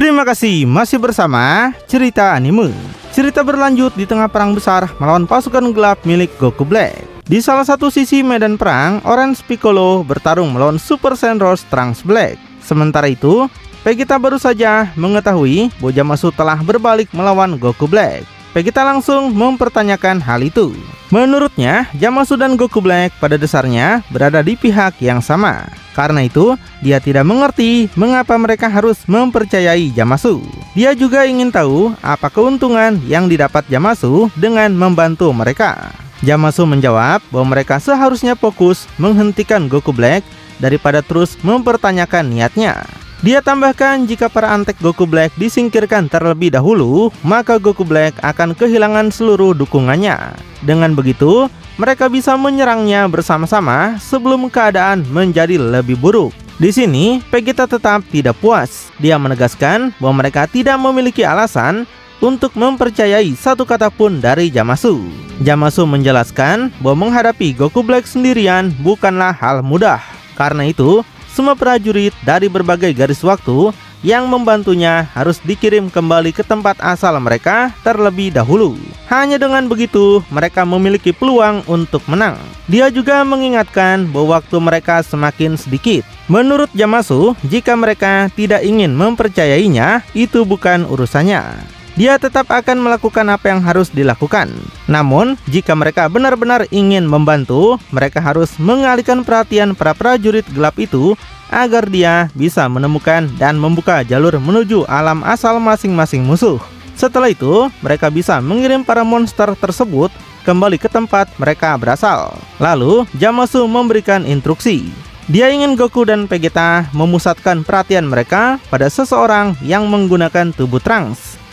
Terima kasih masih bersama Cerita Anime. Cerita berlanjut di tengah perang besar melawan pasukan gelap milik Goku Black. Di salah satu sisi medan perang, Orange Piccolo bertarung melawan Super Saiyan Rose Trunks Black. Sementara itu, Vegeta baru saja mengetahui bahwa Zamasu telah berbalik melawan Goku Black. Vegeta langsung mempertanyakan hal itu. Menurutnya, Zamasu dan Goku Black pada dasarnya berada di pihak yang sama. Karena itu, dia tidak mengerti mengapa mereka harus mempercayai Zamasu. Dia juga ingin tahu apa keuntungan yang didapat Zamasu dengan membantu mereka. Zamasu menjawab bahwa mereka seharusnya fokus menghentikan Goku Black daripada terus mempertanyakan niatnya. Dia tambahkan jika para antek Goku Black disingkirkan terlebih dahulu, maka Goku Black akan kehilangan seluruh dukungannya. Dengan begitu, mereka bisa menyerangnya bersama-sama sebelum keadaan menjadi lebih buruk. Di sini, Vegeta tetap tidak puas. Dia menegaskan bahwa mereka tidak memiliki alasan untuk mempercayai satu kata pun dari Zamasu. Zamasu menjelaskan bahwa menghadapi Goku Black sendirian bukanlah hal mudah. Karena itu, semua prajurit dari berbagai garis waktu yang membantunya harus dikirim kembali ke tempat asal mereka terlebih dahulu. Hanya dengan begitu, mereka memiliki peluang untuk menang. Dia juga mengingatkan bahwa waktu mereka semakin sedikit. Menurut Zamasu, jika mereka tidak ingin mempercayainya, itu bukan urusannya. Dia tetap akan melakukan apa yang harus dilakukan. Namun, jika mereka benar-benar ingin membantu, mereka harus mengalihkan perhatian para prajurit gelap itu agar dia bisa menemukan dan membuka jalur menuju alam asal masing-masing musuh. Setelah itu, mereka bisa mengirim para monster tersebut kembali ke tempat mereka berasal. Lalu, Zamasu memberikan instruksi. Dia ingin Goku dan Vegeta memusatkan perhatian mereka pada seseorang yang menggunakan tubuh Trunks.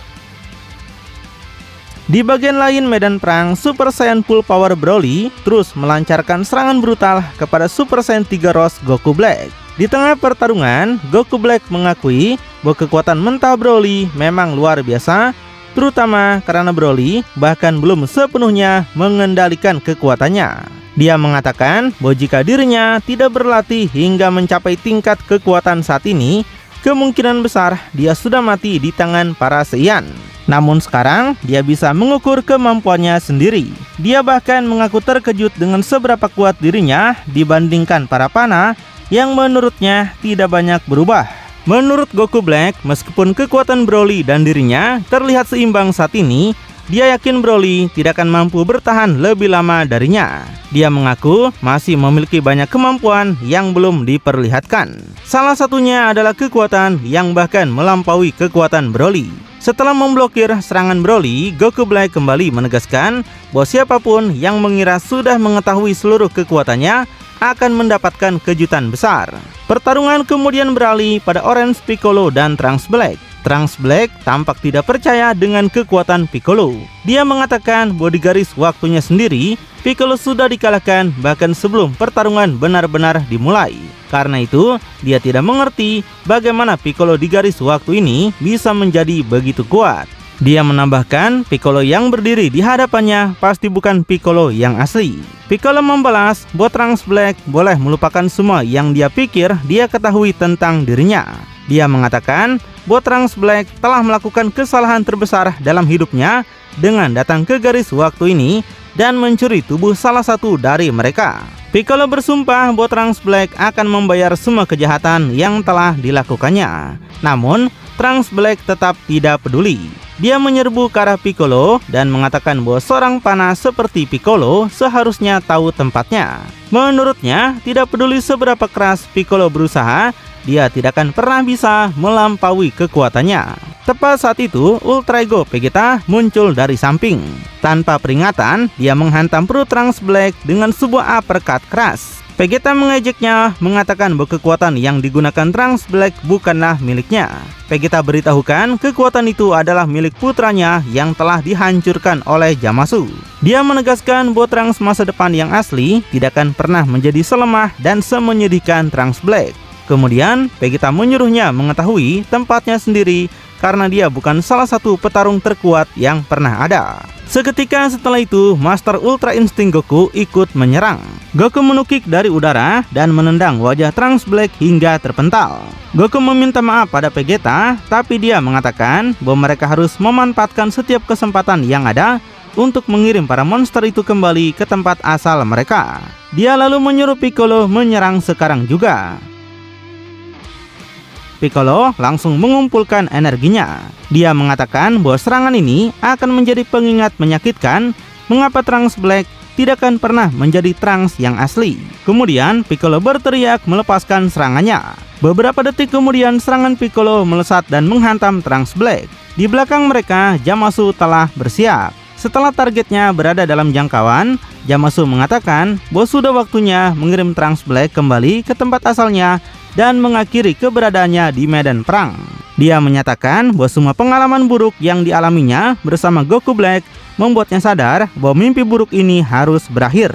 Di bagian lain medan perang, Super Saiyan Full Power Broly terus melancarkan serangan brutal kepada Super Saiyan 3 Rose Goku Black. Di tengah pertarungan, Goku Black mengakui bahwa kekuatan mentah Broly memang luar biasa, terutama karena Broly bahkan belum sepenuhnya mengendalikan kekuatannya. Dia mengatakan bahwa jika dirinya tidak berlatih hingga mencapai tingkat kekuatan saat ini, kemungkinan besar dia sudah mati di tangan para Saiyan. Namun sekarang, dia bisa mengukur kemampuannya sendiri. Dia bahkan mengaku terkejut dengan seberapa kuat dirinya dibandingkan para Pana yang menurutnya tidak banyak berubah. Menurut Goku Black, meskipun kekuatan Broly dan dirinya terlihat seimbang saat ini, dia yakin Broly tidak akan mampu bertahan lebih lama darinya. Dia mengaku masih memiliki banyak kemampuan yang belum diperlihatkan. Salah satunya adalah kekuatan yang bahkan melampaui kekuatan Broly. Setelah memblokir serangan Broly, Goku Black kembali menegaskan bahwa siapapun yang mengira sudah mengetahui seluruh kekuatannya akan mendapatkan kejutan besar. Pertarungan kemudian beralih pada Orange Piccolo dan Trunks Black. Trunks Black tampak tidak percaya dengan kekuatan Piccolo. Dia mengatakan bahwa di garis waktunya sendiri, Piccolo sudah dikalahkan bahkan sebelum pertarungan benar-benar dimulai. Karena itu, dia tidak mengerti bagaimana Piccolo di garis waktu ini bisa menjadi begitu kuat. Dia menambahkan, Piccolo yang berdiri di hadapannya pasti bukan Piccolo yang asli. Piccolo membalas bahwa Trunks Black boleh melupakan semua yang dia pikir dia ketahui tentang dirinya. Dia mengatakan bahwa Trunks Black telah melakukan kesalahan terbesar dalam hidupnya dengan datang ke garis waktu ini dan mencuri tubuh salah satu dari mereka. Piccolo bersumpah bahwa Trunks Black akan membayar semua kejahatan yang telah dilakukannya. Namun, Trunks Black tetap tidak peduli. Dia menyerbu ke arah Piccolo dan mengatakan bahwa seorang Pana seperti Piccolo seharusnya tahu tempatnya. Menurutnya, tidak peduli seberapa keras Piccolo berusaha, dia tidak akan pernah bisa melampaui kekuatannya. Tepat saat itu, Ultra Ego Vegeta muncul dari samping. Tanpa peringatan, dia menghantam perut Trunks Black dengan sebuah uppercut keras. Vegeta mengejeknya, mengatakan bahwa kekuatan yang digunakan Trunks Black bukanlah miliknya. Vegeta beritahukan kekuatan itu adalah milik putranya yang telah dihancurkan oleh Zamasu. Dia menegaskan bahwa Trunks masa depan yang asli tidak akan pernah menjadi selemah dan semenyedihkan Trunks Black. Kemudian, Vegeta menyuruhnya mengetahui tempatnya sendiri karena dia bukan salah satu petarung terkuat yang pernah ada. Seketika setelah itu, Master Ultra Instinct Goku ikut menyerang. Goku menukik dari udara dan menendang wajah Trunks Black hingga terpental. Goku meminta maaf pada Vegeta, tapi dia mengatakan bahwa mereka harus memanfaatkan setiap kesempatan yang ada untuk mengirim para monster itu kembali ke tempat asal mereka. Dia lalu menyuruh Piccolo menyerang sekarang juga. Piccolo langsung mengumpulkan energinya. Dia mengatakan bahwa serangan ini akan menjadi pengingat menyakitkan mengapa Trunks Black tidak akan pernah menjadi Trunks yang asli. Kemudian Piccolo berteriak melepaskan serangannya. Beberapa detik kemudian serangan Piccolo melesat dan menghantam Trunks Black. Di belakang mereka, Zamasu telah bersiap. Setelah targetnya berada dalam jangkauan, Zamasu mengatakan bahwa sudah waktunya mengirim Trunks Black kembali ke tempat asalnya dan mengakhiri keberadaannya di medan perang. Dia menyatakan bahwa semua pengalaman buruk yang dialaminya bersama Goku Black membuatnya sadar bahwa mimpi buruk ini harus berakhir.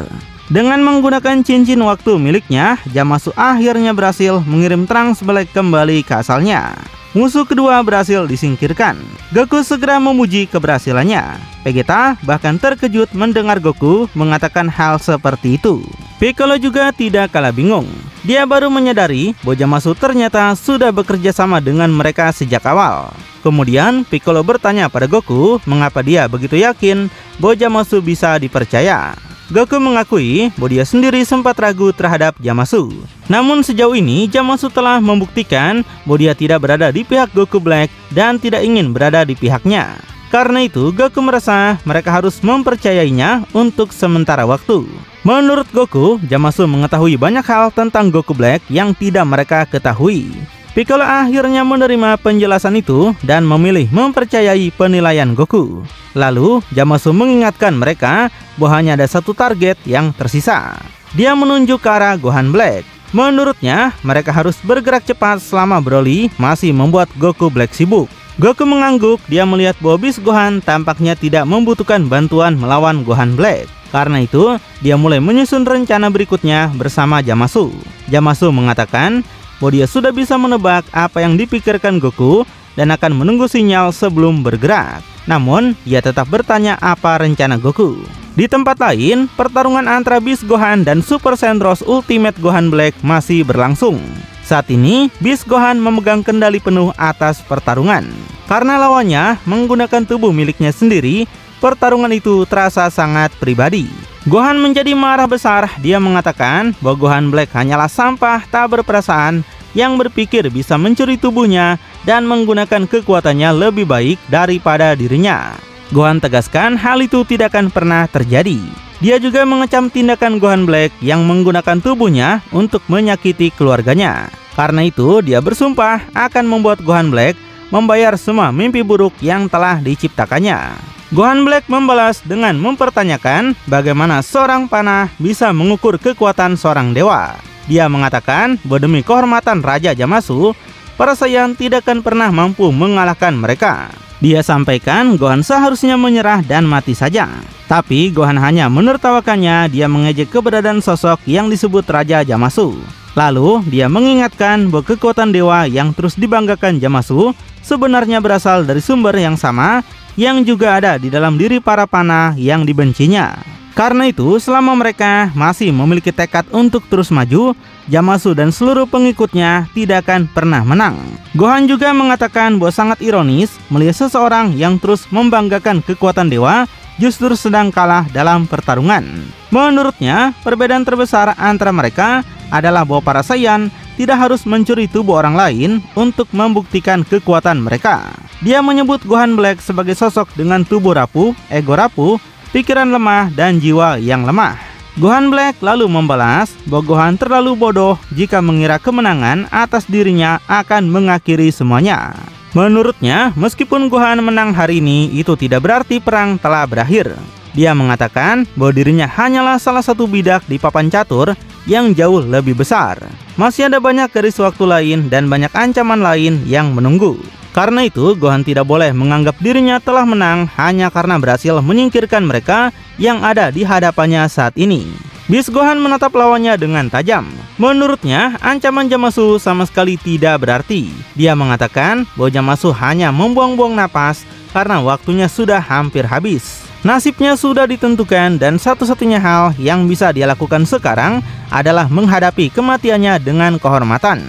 Dengan menggunakan cincin waktu miliknya, Zamasu akhirnya berhasil mengirim Trunks Black kembali ke asalnya. Musuh kedua berhasil disingkirkan. Goku segera memuji keberhasilannya. Vegeta bahkan terkejut mendengar Goku mengatakan hal seperti itu. Piccolo juga tidak kalah bingung. Dia baru menyadari bahwa Zamasu ternyata sudah bekerja sama dengan mereka sejak awal. Kemudian Piccolo bertanya pada Goku mengapa dia begitu yakin bahwa Zamasu bisa dipercaya. Goku mengakui bahwa dia sendiri sempat ragu terhadap Zamasu. Namun sejauh ini Zamasu telah membuktikan bahwa dia tidak berada di pihak Goku Black dan tidak ingin berada di pihaknya. Karena itu Goku merasa mereka harus mempercayainya untuk sementara waktu. Menurut Goku, Zamasu mengetahui banyak hal tentang Goku Black yang tidak mereka ketahui. Piccolo akhirnya menerima penjelasan itu dan memilih mempercayai penilaian Goku. Lalu Zamasu mengingatkan mereka bahwa hanya ada satu target yang tersisa. Dia menunjuk ke arah Gohan Black. Menurutnya, mereka harus bergerak cepat selama Broly masih membuat Goku Black sibuk. Goku mengangguk, dia melihat bahwa Beast Gohan tampaknya tidak membutuhkan bantuan melawan Gohan Black. Karena itu, dia mulai menyusun rencana berikutnya bersama Zamasu. Zamasu mengatakan bahwa dia sudah bisa menebak apa yang dipikirkan Goku dan akan menunggu sinyal sebelum bergerak. Namun, ia tetap bertanya apa rencana Goku. Di tempat lain, pertarungan antara Beast Gohan dan Super Saiyan Rose Ultimate Gohan Black masih berlangsung. Saat ini, Beast Gohan memegang kendali penuh atas pertarungan. Karena lawannya menggunakan tubuh miliknya sendiri, pertarungan itu terasa sangat pribadi. Gohan menjadi marah besar. Dia mengatakan bahwa Gohan Black hanyalah sampah tak berperasaan yang berpikir bisa mencuri tubuhnya dan menggunakan kekuatannya lebih baik daripada dirinya. Gohan tegaskan hal itu tidak akan pernah terjadi. Dia juga mengecam tindakan Gohan Black yang menggunakan tubuhnya untuk menyakiti keluarganya. Karena itu, dia bersumpah akan membuat Gohan Black membayar semua mimpi buruk yang telah diciptakannya. Gohan Black membalas dengan mempertanyakan bagaimana seorang panah bisa mengukur kekuatan seorang dewa. Dia mengatakan bahwa demi kehormatan Raja Zamasu, para Saiyan tidak akan pernah mampu mengalahkan mereka. Dia sampaikan Gohan seharusnya menyerah dan mati saja. Tapi Gohan hanya menertawakannya. Dia mengejek keberadaan sosok yang disebut Raja Zamasu. Lalu dia mengingatkan bahwa kekuatan dewa yang terus dibanggakan Zamasu sebenarnya berasal dari sumber yang sama yang juga ada di dalam diri para panah yang dibencinya. Karena itu, selama mereka masih memiliki tekad untuk terus maju, Zamasu dan seluruh pengikutnya tidak akan pernah menang. Gohan juga mengatakan bahwa sangat ironis melihat seseorang yang terus membanggakan kekuatan dewa justru sedang kalah dalam pertarungan. Menurutnya, perbedaan terbesar antara mereka adalah bahwa para Saiyan tidak harus mencuri tubuh orang lain untuk membuktikan kekuatan mereka. Dia menyebut Gohan Black sebagai sosok dengan tubuh rapuh, ego rapuh, pikiran lemah, dan jiwa yang lemah. Gohan Black lalu membalas bahwa Gohan terlalu bodoh jika mengira kemenangan atas dirinya akan mengakhiri semuanya. Menurutnya, meskipun Gohan menang hari ini, itu tidak berarti perang telah berakhir. Dia mengatakan bahwa dirinya hanyalah salah satu bidak di papan catur yang jauh lebih besar. Masih ada banyak garis waktu lain dan banyak ancaman lain yang menunggu. Karena itu, Gohan tidak boleh menganggap dirinya telah menang hanya karena berhasil menyingkirkan mereka yang ada di hadapannya saat ini. Beast Gohan menatap lawannya dengan tajam. Menurutnya, ancaman Zamasu sama sekali tidak berarti. Dia mengatakan bahwa Zamasu hanya membuang-buang napas karena waktunya sudah hampir habis. Nasibnya sudah ditentukan dan satu-satunya hal yang bisa dia lakukan sekarang adalah menghadapi kematiannya dengan kehormatan.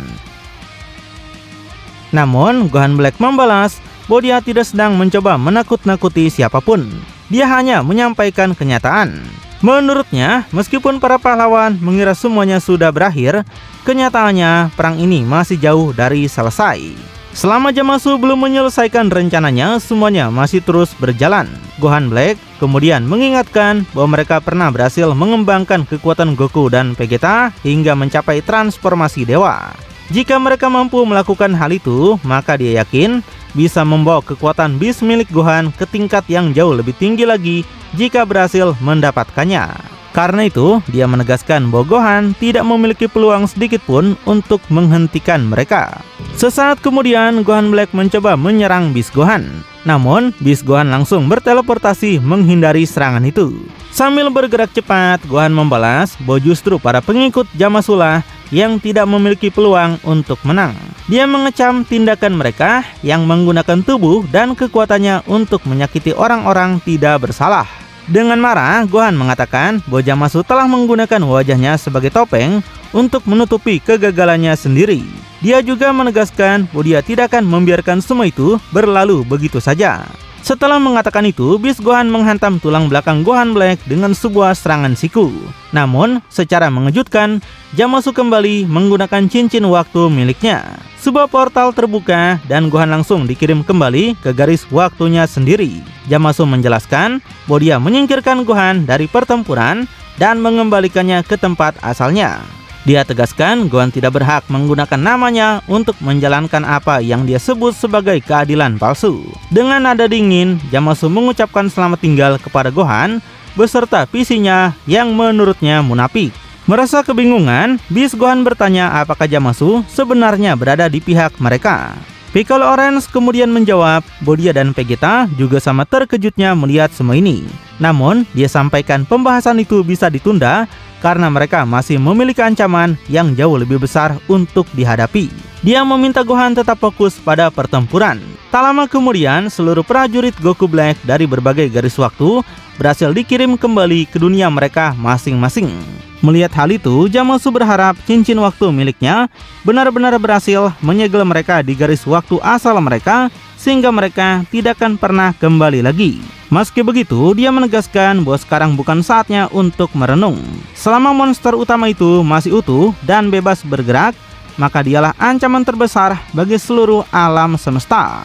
Namun, Gohan Black membalas bahwa dia tidak sedang mencoba menakut-nakuti siapapun. Dia hanya menyampaikan kenyataan. Menurutnya, meskipun para pahlawan mengira semuanya sudah berakhir, kenyataannya perang ini masih jauh dari selesai. Selama Zamasu belum menyelesaikan rencananya, semuanya masih terus berjalan. Gohan Black kemudian mengingatkan bahwa mereka pernah berhasil mengembangkan kekuatan Goku dan Vegeta hingga mencapai transformasi dewa. Jika mereka mampu melakukan hal itu, maka dia yakin bisa membawa kekuatan Beast milik Gohan ke tingkat yang jauh lebih tinggi lagi jika berhasil mendapatkannya. Karena itu, dia menegaskan bahwa Gohan tidak memiliki peluang sedikit pun untuk menghentikan mereka. Sesaat kemudian, Gohan Black mencoba menyerang Beast Gohan. Namun, Beast Gohan langsung berteleportasi menghindari serangan itu. Sambil bergerak cepat, Gohan membalas bahwa justru para pengikut Zamasu lah yang tidak memiliki peluang untuk menang. Dia mengecam tindakan mereka yang menggunakan tubuh dan kekuatannya untuk menyakiti orang-orang tidak bersalah. Dengan marah, Gohan mengatakan bahwa Zamasu telah menggunakan wajahnya sebagai topeng untuk menutupi kegagalannya sendiri. Dia juga menegaskan bahwa dia tidak akan membiarkan semua itu berlalu begitu saja. Setelah mengatakan itu, Beast Gohan menghantam tulang belakang Gohan Black dengan sebuah serangan siku. Namun, secara mengejutkan, Zamasu kembali menggunakan cincin waktu miliknya. Sebuah portal terbuka dan Gohan langsung dikirim kembali ke garis waktunya sendiri. Zamasu menjelaskan bahwa dia menyingkirkan Gohan dari pertempuran dan mengembalikannya ke tempat asalnya. Dia tegaskan Gohan tidak berhak menggunakan namanya untuk menjalankan apa yang dia sebut sebagai keadilan palsu. Dengan nada dingin, Zamasu mengucapkan selamat tinggal kepada Gohan beserta visinya yang menurutnya munafik. Merasa kebingungan, Beast Gohan bertanya apakah Zamasu sebenarnya berada di pihak mereka. Piccolo Orange kemudian menjawab bahwa dia dan Vegeta juga sama terkejutnya melihat semua ini. Namun, dia sampaikan pembahasan itu bisa ditunda karena mereka masih memiliki ancaman yang jauh lebih besar untuk dihadapi. Dia meminta Gohan tetap fokus pada pertempuran. Tak lama kemudian, seluruh prajurit Goku Black dari berbagai garis waktu berhasil dikirim kembali ke dunia mereka masing-masing. Melihat hal itu, Zamasu berharap cincin waktu miliknya benar-benar berhasil menyegel mereka di garis waktu asal mereka sehingga mereka tidak akan pernah kembali lagi. Meski begitu, dia menegaskan bahwa sekarang bukan saatnya untuk merenung. Selama monster utama itu masih utuh dan bebas bergerak, maka dialah ancaman terbesar bagi seluruh alam semesta.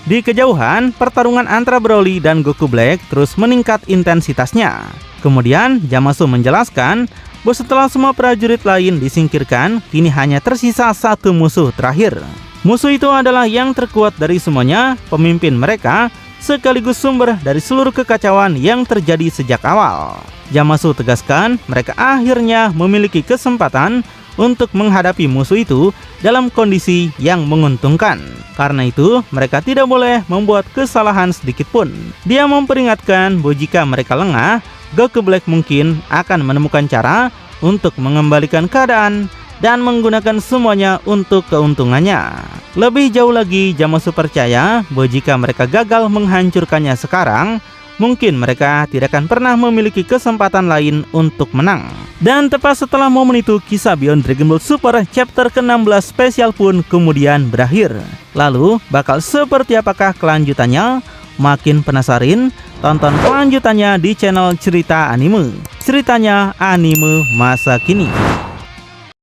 Di kejauhan, pertarungan antara Broly dan Goku Black terus meningkat intensitasnya. Kemudian, Zamasu menjelaskan bahwa setelah semua prajurit lain disingkirkan, kini hanya tersisa satu musuh terakhir. Musuh itu adalah yang terkuat dari semuanya, pemimpin mereka, sekaligus sumber dari seluruh kekacauan yang terjadi sejak awal. Zamasu tegaskan mereka akhirnya memiliki kesempatan untuk menghadapi musuh itu dalam kondisi yang menguntungkan. Karena itu, mereka tidak boleh membuat kesalahan sedikit pun. Dia memperingatkan bahwa jika mereka lengah, Goku Black mungkin akan menemukan cara untuk mengembalikan keadaan dan menggunakan semuanya untuk keuntungannya. Lebih jauh lagi, Zamasu percaya bahwa jika mereka gagal menghancurkannya sekarang, mungkin mereka tidak akan pernah memiliki kesempatan lain untuk menang. Dan tepat setelah momen itu, kisah Beyond Dragon Ball Super chapter ke-16 spesial pun kemudian berakhir. Lalu, bakal seperti apakah kelanjutannya? Makin penasaran? Tonton kelanjutannya di channel Cerita Anime. Ceritanya anime masa kini.